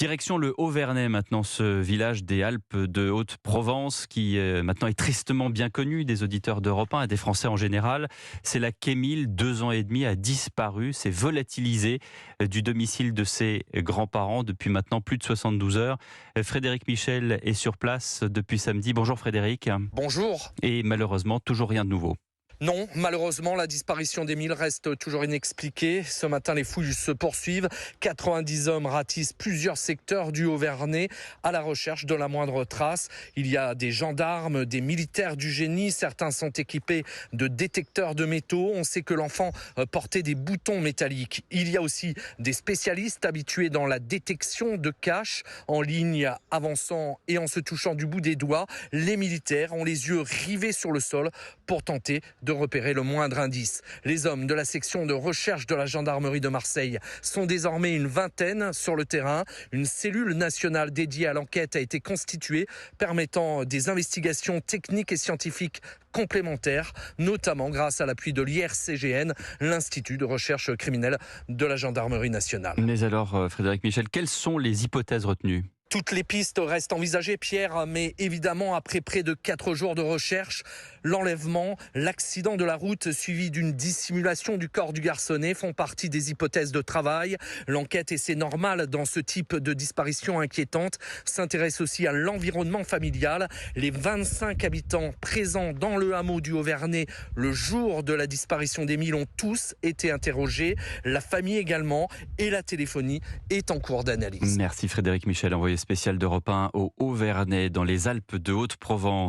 Direction le Haut-Vernay maintenant, ce village des Alpes de Haute-Provence qui maintenant est tristement bien connu des auditeurs d'Europe 1 et des Français en général. C'est la Kémil, 2 ans et demi, a disparu, s'est volatilisée du domicile de ses grands-parents depuis maintenant plus de 72 heures. Frédéric Michel est sur place depuis samedi. Bonjour Frédéric. Bonjour. Et malheureusement, toujours rien de nouveau. Non, malheureusement, la disparition d'Émile reste toujours inexpliquée. Ce matin, les fouilles se poursuivent. 90 hommes ratissent plusieurs secteurs du Haut-Vernay à la recherche de la moindre trace. Il y a des gendarmes, des militaires du génie. Certains sont équipés de détecteurs de métaux. On sait que l'enfant portait des boutons métalliques. Il y a aussi des spécialistes habitués dans la détection de caches en ligne, avançant et en se touchant du bout des doigts. Les militaires ont les yeux rivés sur le sol pour tenter de repérer le moindre indice. Les hommes de la section de recherche de la gendarmerie de Marseille sont désormais une vingtaine sur le terrain. Une cellule nationale dédiée à l'enquête a été constituée, permettant des investigations techniques et scientifiques complémentaires, notamment grâce à l'appui de l'IRCGN, l'Institut de recherche criminelle de la gendarmerie nationale. Mais alors, Frédéric Michel, quelles sont les hypothèses retenues ? Toutes les pistes restent envisagées, Pierre, mais évidemment, après près de 4 jours de recherche, l'enlèvement, l'accident de la route suivi d'une dissimulation du corps du garçonnet font partie des hypothèses de travail. L'enquête, et c'est normal dans ce type de disparition inquiétante, s'intéresse aussi à l'environnement familial. Les 25 habitants présents dans le hameau du Haut-Vernay le jour de la disparition d'Émile ont tous été interrogés. La famille également, et la téléphonie est en cours d'analyse. Merci Frédéric Michel, envoyé spécial d'Europe 1 au Haut-Vernay dans les Alpes de Haute-Provence.